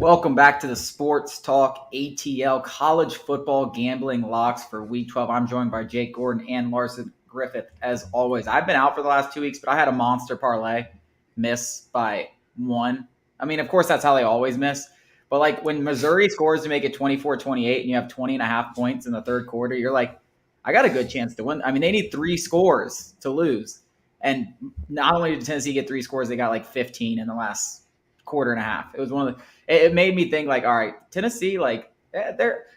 Welcome back to the Sports Talk ATL College Football Gambling Locks for Week 12. I'm joined by Jake Gordon and Larson Griffith, as always. I've been out for the last 2 weeks, but I had a monster parlay miss by one. I mean, of course, that's how they always miss. But, like, when Missouri scores to make it 24-28 and you have 20.5 points in the third quarter, you're like, I got a good chance to win. I mean, they need 3 scores to lose. And not only did Tennessee get 3 scores, they got like 15 in the last quarter and a half. It was one of the – it made me think, like, all right, Tennessee, like,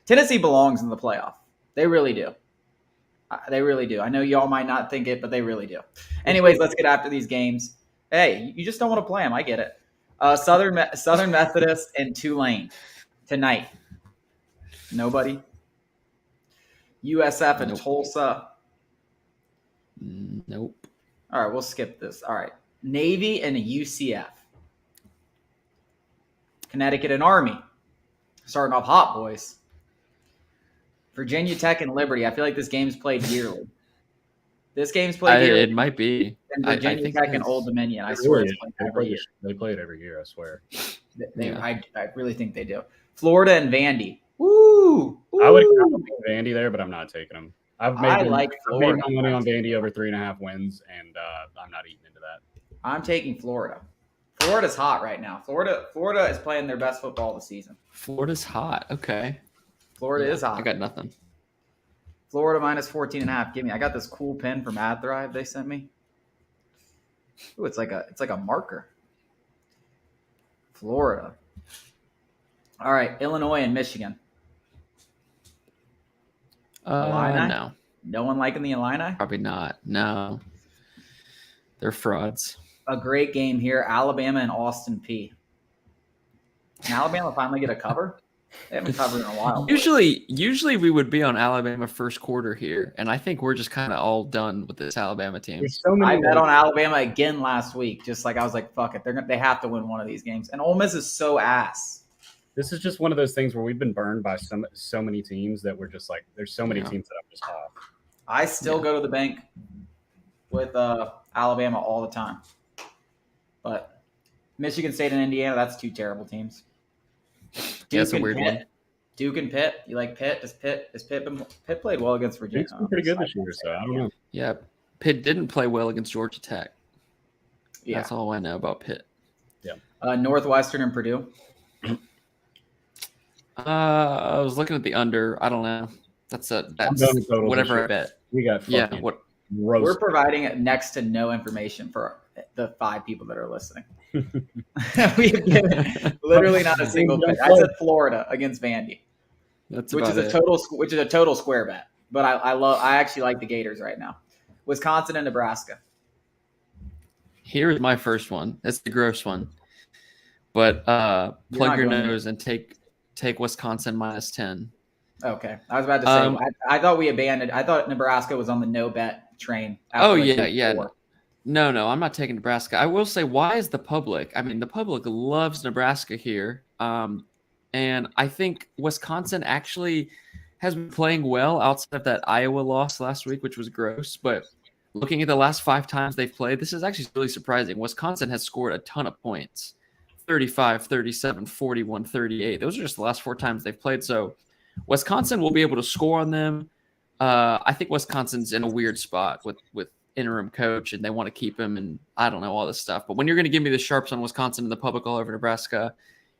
Tennessee belongs in the playoff. They really do. They really do. I know y'all might not think it, but they really do. Anyways, let's get after these games. Hey, you just don't want to play them. I get it. Southern Methodist and Tulane tonight. Nobody. USF and Tulsa. Nope. All right, we'll skip this. All right. Navy and UCF. Connecticut and Army. Starting off hot, boys. Virginia Tech and Liberty. I feel like this game's played yearly. This game's played yearly. It might be. And Virginia Tech and Old Dominion. I swear it's played every year. They play it every year, I swear. I really think they do. Florida and Vandy. Woo! I would have Vandy there, but I'm not taking them. I've made my money on Vandy over 3.5 wins, and I'm not eating into that. I'm taking Florida. Florida's hot right now. Florida is playing their best football of the season. Florida's hot. Okay. Florida is hot. I got nothing. Florida minus 14.5. Give me. I got this cool pen from AdThrive they sent me. Ooh, it's like a marker. Florida. All right, Illinois and Michigan. Illini? No. No one liking the Illini? Probably not. No. They're frauds. A great game here. Alabama and Austin Peay. Can Alabama finally get a cover? They haven't covered in a while. Usually we would be on Alabama first quarter here, and I think we're just kind of all done with this Alabama team. I bet on Alabama again last week. Just like I was like, fuck it, they have to win one of these games. And Ole Miss is so ass. This is just one of those things where we've been burned by so many teams that we're just like, there's so many teams that I'm just off. I still go to the bank with Alabama all the time. But Michigan State and Indiana, that's 2 terrible teams. That's a weird one. Duke and Pitt. You like Pitt? Pitt played well against Virginia. Duke's been pretty good this year, so I don't know. Yeah, Pitt didn't play well against Georgia Tech. Yeah. That's all I know about Pitt. Yeah. Northwestern and Purdue. I was looking at the under. I don't know. That's whatever I bet. We got We're providing next to no information for the 5 people that are listening. We have given literally not a single pick. I said Florida against Vandy, which is a total square bet. But I actually like the Gators right now. Wisconsin and Nebraska. Here's my first one. It's the gross one. But plug your nose and take Wisconsin minus 10. Okay. I was about to say, I thought we abandoned. I thought Nebraska was on the no bet train. Yeah. No, I'm not taking Nebraska. I will say, why is the public? I mean, the public loves Nebraska here. And I think Wisconsin actually has been playing well outside of that Iowa loss last week, which was gross. But looking at the last 5 times they've played, this is actually really surprising. Wisconsin has scored a ton of points. 35, 37, 41, 38. Those are just the last 4 times they've played. So Wisconsin will be able to score on them. I think Wisconsin's in a weird spot with interim coach, and they want to keep him, and I don't know all this stuff. But when you're going to give me the sharps on Wisconsin and the public all over Nebraska,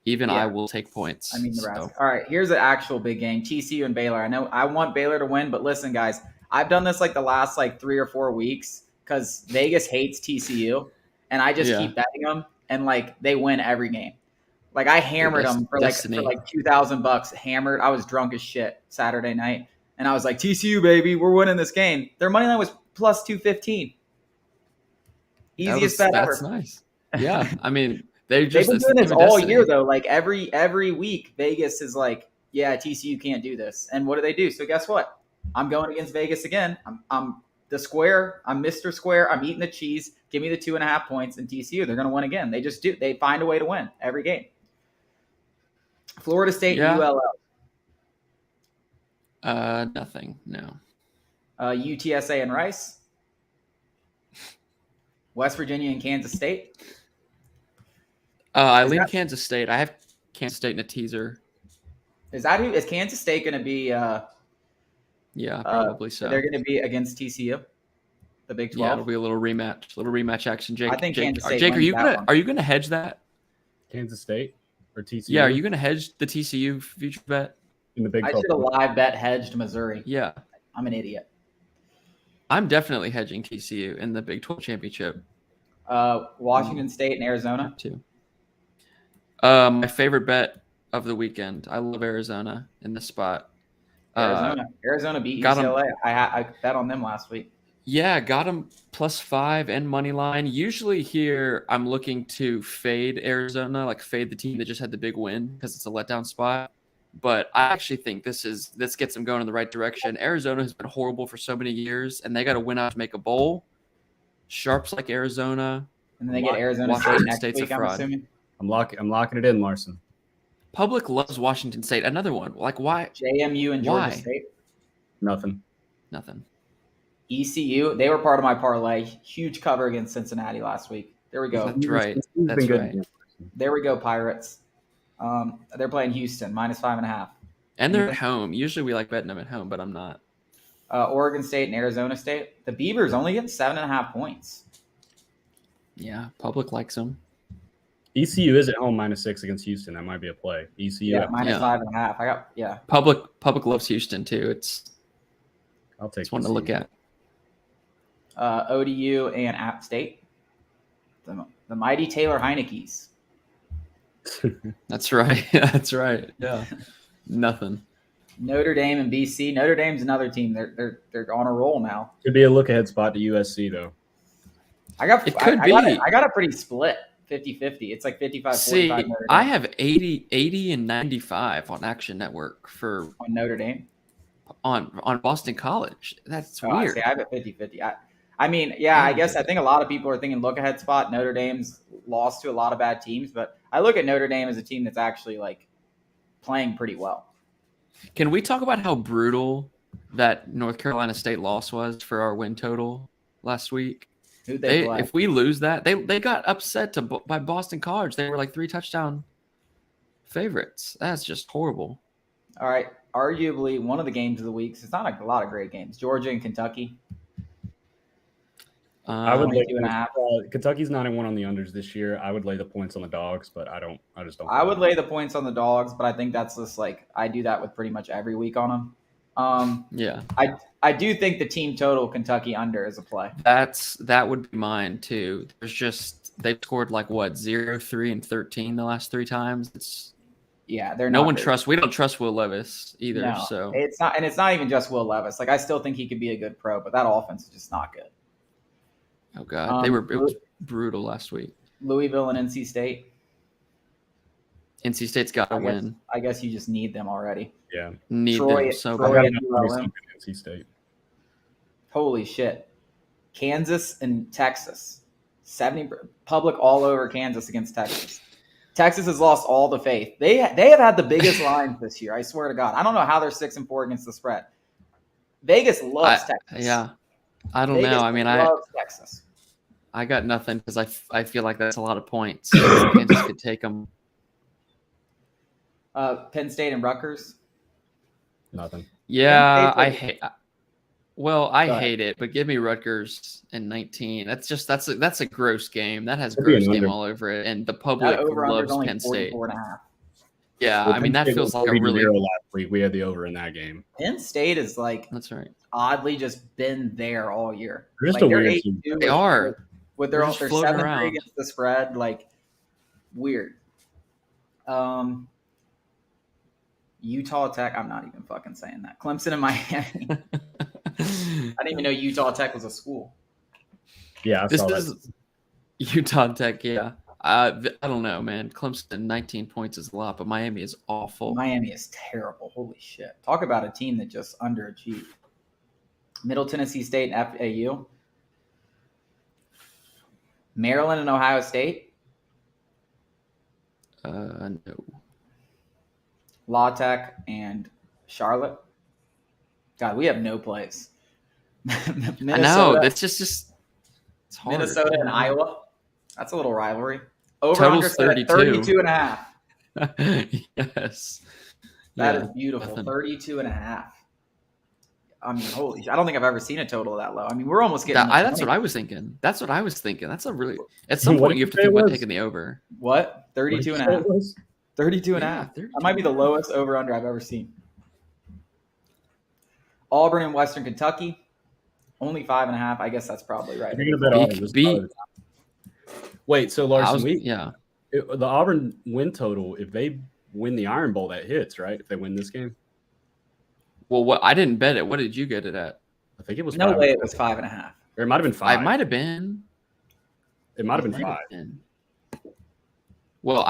I will take points. I mean, Nebraska. So. All right, here's an actual big game. TCU and Baylor. I know I want Baylor to win, but listen, guys, I've done this like the last 3 or 4 weeks because Vegas hates TCU, and I just keep betting them. And they win every game. I hammered them for $2,000. Hammered. I was drunk as shit Saturday night, and I was like, TCU baby, we're winning this game. Their money line was plus 215. Easiest bet ever. That's nice. Yeah, I mean they've been doing this all year though. Every week, Vegas is like, yeah, TCU can't do this, and what do? So guess what? I'm going against Vegas again. I'm the square. I'm Mr. Square. I'm eating the cheese. Give me the 2.5 points in TCU. They're going to win again. They just do. They find a way to win every game. Florida State, ULL. Nothing. No. UTSA and Rice. West Virginia and Kansas State. I lean Kansas State. I Kansas State in a teaser. Is Kansas State going to be? Yeah, probably so. They're going to be against TCU, the Big 12. Yeah, it'll be a little rematch action. Jake, I think Kansas State Jake, wins that one. are you gonna hedge that? Kansas State or TCU? Yeah, are you gonna hedge the TCU future bet in the Big I 12? should have live bet hedged Missouri. Yeah, I'm an idiot. I'm definitely hedging TCU in the Big 12 championship. Washington State and Arizona too. My favorite bet of the weekend. I love Arizona in this spot. Arizona beat got UCLA. I bet on them last week. Yeah, got them +5 and money line. Usually here, I'm looking to fade Arizona, like fade the team that just had the big win because it's a letdown spot. But I actually think this gets them going in the right direction. Arizona has been horrible for so many years, and they got to win out to make a bowl. Sharps like Arizona, and then they get Arizona State Washington next State's week. a I'm fraud. assuming. I'm locking it in, Larson. Public loves Washington State. Another one. Like why? JMU and Georgia Why? State. Nothing. ECU. They were part of my parlay. Huge cover against Cincinnati last week. There we go. That's right. Been That's good. right. There we go, Pirates. They're playing Houston -5.5. And they're at home. Usually we like betting them at home, but I'm not. Oregon State and Arizona State. The Beavers only getting 7.5 points. Yeah, public likes them. ECU is at home -6 against Houston. That might be a play. ECU. Yeah, -5.5. Public loves Houston too. I'll take. It's one to look at. ODU and App State. The mighty Taylor Heineke's. That's right. That's right. Yeah. Nothing. Notre Dame and BC. Notre Dame's another team. They're on a roll now. Could be a look ahead spot to USC though. I got a pretty split 50-50. It's like 55-45. See, Notre Dame. I have 80 and 95 on Action Network for on Notre Dame on Boston College. That's I weird. see. I have a 50-50. I mean, I guess I think a lot of people are thinking look ahead spot. Notre Dame's lost to a lot of bad teams, but I look at Notre Dame as a team that's actually like playing pretty well. Can we talk about how brutal that North Carolina State loss was for our win total last week? Who'd they play? If we lose that, they got upset by Boston College. They were like 3 touchdown favorites. That's just horrible. All right. Arguably one of the games of the week. It's not a lot of great games. Georgia and Kentucky. I would lay 2.5. Kentucky's 9-1 on the unders this year. I would lay the points on the dogs, but I just don't. I would lay the points on the dogs, but I think that's just like I do that with pretty much every week on them. Yeah. I do think the team total Kentucky under is a play. That would be mine too. They've scored like 0, 3, and 13 the last 3 times. They're no not one good. trusts. We don't trust Will Levis either. No, so it's not even just Will Levis. Like I still think he could be a good pro, but that offense is just not good. Oh god, it was brutal last week. Louisville and NC State. NC State's got to win. I guess you just need them already. Yeah, need Troy, them so Troy bad. and NC State. Holy shit! Kansas and Texas. 70 public all over Kansas against Texas. Texas has lost all the faith. They have had the biggest lines this year. I swear to God. I don't know how they're 6-4 against the spread. Vegas loves Texas. Yeah, I don't Vegas know. I mean, loves Texas. I got nothing because I feel like that's a lot of points. Kansas could take them. Penn State and Rutgers. Nothing. Yeah, I hate. Well, I hate it, but give me Rutgers in 19. That's a gross game. That has gross game all over it, and the public loves Penn State. 44.5. Yeah, I mean that feels like a really. Last week we had the over in that game. Penn State is like that's right. Oddly just been there all year. They're just like, a weird team. They are with their 7-3 around against the spread. Like weird. Utah Tech. I'm not even fucking saying that. Clemson and Miami. I didn't even know Utah Tech was a school. Yeah, this is Utah Tech. Yeah, I don't know, man. Clemson 19 points is a lot, but Miami is awful. Miami is terrible. Holy shit! Talk about a team that just underachieved. Middle Tennessee State and FAU. Maryland and Ohio State. No. La Tech and Charlotte. God, we have no plays. I know. That's just it's hard. Minnesota and Iowa. That's a little rivalry. Over Total's under 32. 32.5. Yes. That Yeah, is beautiful. nothing. 32.5. I mean, holy shit. I don't think I've ever seen a total that low. I mean, we're almost getting That's what I was thinking. That's what I was thinking. That's a really at some What point did you you have to say think it about was? taking the over. What? What did 32 you and a say half. it was? 32 and a Yeah, half. 32 That might be the and a half. lowest over under I've ever seen. Auburn and Western Kentucky, only 5.5. I guess that's probably right. If you're gonna bet Auburn, this is probably the time. Wait, so Larson, the Auburn win total, if they win the Iron Bowl, that hits, right? If they win this game, Well, what I didn't bet it. What did you get it at? I think it was No 5. way it was 5.5. Or it might have been I 5. might have been. It might have been Might 5. been. Well,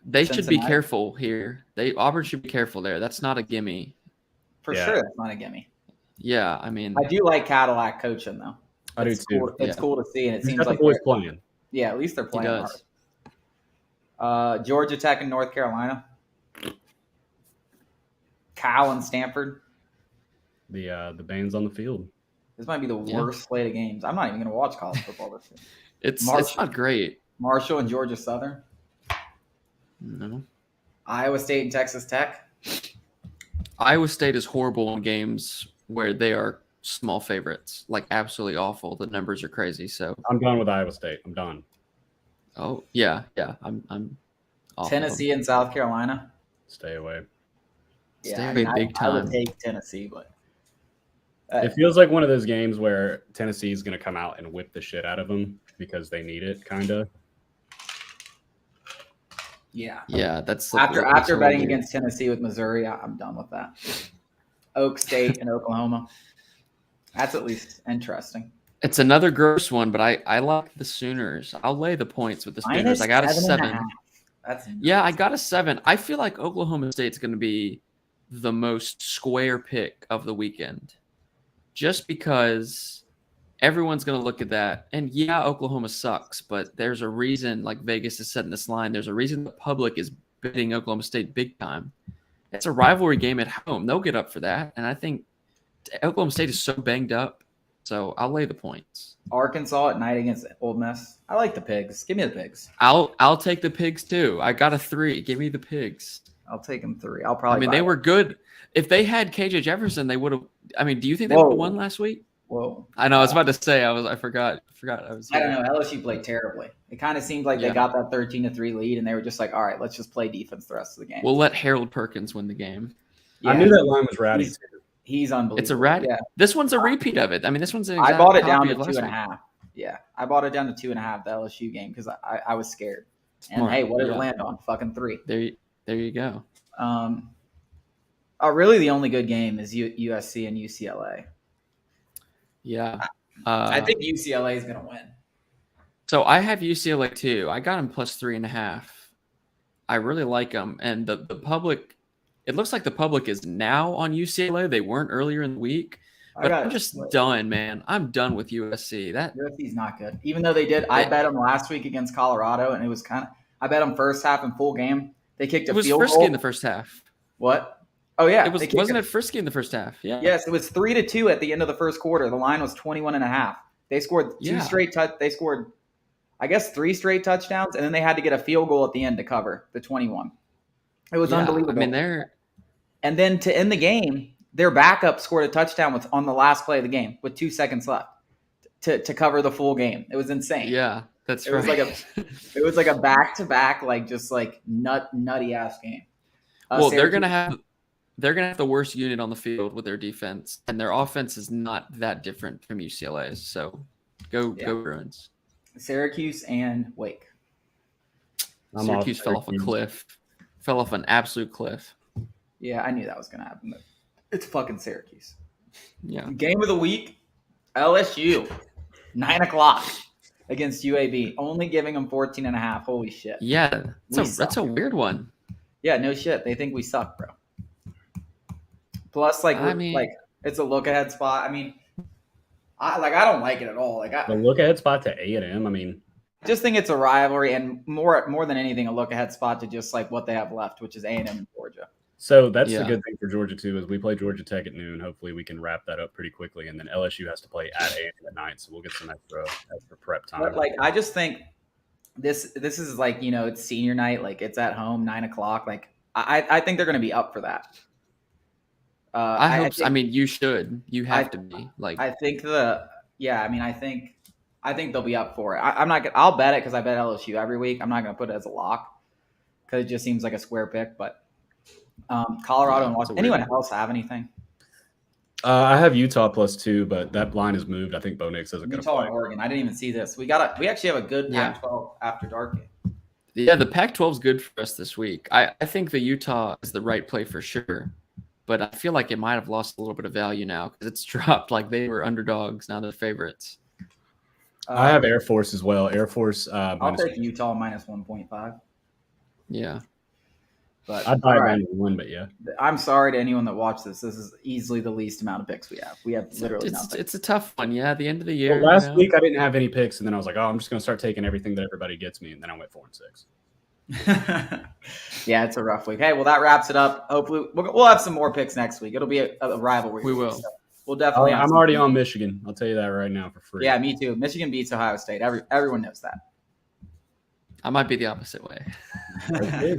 they should be Cincinnati. careful here. Auburn should be careful there. That's not a gimme. For Yeah. sure, that's not a gimme. Yeah, I mean, I do like Cadillac coaching though. I do It's too. cool. It's Yeah. cool to see, and it He's seems got like the boys they're- playing. yeah, at least they're he playing does. hard. Georgia Tech and North Carolina. Cal and Stanford. The bands on the field. This might be the Yeah. worst slate of games. I'm not even going to watch college football this year. It's March. not great. Marshall and Georgia Southern. No. Iowa State and Texas Tech. Iowa State is horrible in games where they are small favorites, like absolutely awful. The numbers are crazy. So, I'm done with Iowa State. I'm done. oh yeah, I'm off of them. Tennessee and South Carolina. Stay away. Stay away big I would time. take Tennessee, but It feels like one of those games where Tennessee is going to come out and whip the shit out of them because they need it, kind of. yeah. Yeah, that's After that's what betting we'll do. against Tennessee with Missouri, I'm done with that. Oak State and Oklahoma. That's at least interesting. It's another gross one, but I like the Sooners. I'll lay the points with the Sooners. I got a 7. That's Yeah, I got a 7. I feel like Oklahoma State's going to be the most square pick of the weekend, just because everyone's going to look at that. And yeah, Oklahoma sucks, but there's a reason like Vegas is setting this line. There's a reason the public is betting Oklahoma State big time. It's a rivalry game at home. They'll get up for that. And I think Oklahoma State is so banged up. So I'll lay the points. Arkansas at night against Ole Miss. I like the Pigs. Give me the Pigs. I'll take the Pigs too. I got a 3. Give me the Pigs. I'll take them 3. I'll probably. I mean, buy they it. were good. If they had KJ Jefferson, they would have. I mean, do you think they would Whoa. have won last week? Whoa. I know. I was about to say. I forgot. I was. I don't know. LSU played terribly. It kind of seemed like Yeah. they got that 13-3 lead, and they were just like, "All right, let's just play defense the rest of the game." We'll let Harold Perkins win the game. Yeah, I knew that line was rowdy he's- too. He's unbelievable. It's a rat. Yeah, This one's a repeat of it. I mean, this one's an I exact bought it down copy to of last 2.5. week. Yeah, I bought it down to 2.5. The LSU game because I was scared. And Smart. hey, what did Yeah. it land on? Fucking 3. There you go. Really, the only good game is USC and UCLA. Yeah. I think UCLA is going to win. So I have UCLA too. I got them plus 3.5. I really like them, and the public. It looks like the public is now on UCLA. They weren't earlier in the week, but I'm just done, man. I'm done with USC. That USC's not good. Even though they did, I bet them last week against Colorado, and it was kind of. I bet them first half and full game. They kicked a it was field frisky goal. in the first half. What? Oh yeah, It was wasn't it frisky in the first half? Yeah. Yes, it was 3-2 at the end of the first quarter. The line was 21.5. They scored They scored, I guess, 3 straight touchdowns, and then they had to get a field goal at the end to cover the 21. It was unbelievable. I mean, and then to end the game, their backup scored a touchdown on the last play of the game with 2 seconds left to cover the full game. It was insane. Yeah, that's It right. was like a back-to-back, like just like nutty ass game. Well, Syracuse- they're gonna have the worst unit on the field with their defense, and their offense is not that different from UCLA's. So, go Bruins. Syracuse and Wake. Syracuse fell off a cliff. Fell off an absolute cliff. Yeah, I knew that was gonna happen. But it's fucking Syracuse. Yeah. Game of the week: LSU, 9:00 against UAB. Only giving them 14.5. Holy shit. Yeah, that's suck. a weird one. Yeah, no shit. They think we suck, bro. Plus, like it's a look ahead spot. I mean, I don't like it at all. The look ahead spot to A&M. I mean, I just think it's a rivalry, and more than anything, a look ahead spot to just like what they have left, which is A&M and Georgia. so that's the good thing for Georgia too, is we play Georgia Tech at noon. Hopefully, we can wrap that up pretty quickly, and then LSU has to play at A&M at night, so we'll get some extra prep time. But I just think this is like, it's senior night, like it's at home, 9:00. Like I think they're going to be up for that. I hope. I mean, you should. You have to be. Like I think I think they'll be up for it. I'm not. I'll bet it because I bet LSU every week. I'm not going to put it as a lock because it just seems like a square pick. But Colorado and Washington. Anyone else have anything? I have Utah +2, but that line is moved. I think Bo Nix isn't going to play. Utah and Oregon. I didn't even see this. We actually have a good Pac-12 after dark game. Yeah, the Pac-12 is good for us this week. I think the Utah is the right play for sure, but I feel like it might have lost a little bit of value now because it's dropped. Like they were underdogs, now they're favorites. I have Air Force as well. Air Force. I'll take Utah -1.5. Yeah. But I'd buy around 1, but yeah. I'm sorry to anyone that watched this. This is easily the least amount of picks we have. We have literally nothing. It's a tough one. Yeah, at the end of the year. Well, last week I didn't have any picks, and then I was like, I'm just going to start taking everything that everybody gets me, and then I went 4 and 6. Yeah, it's a rough week. Hey, well, that wraps it up. Hopefully, we'll have some more picks next week. It'll be a rivalry. We will. So we'll definitely. I'm already on Michigan. I'll tell you that right now for free. Yeah, me too. Michigan beats Ohio State. Everyone knows that. I might be the opposite way. Okay.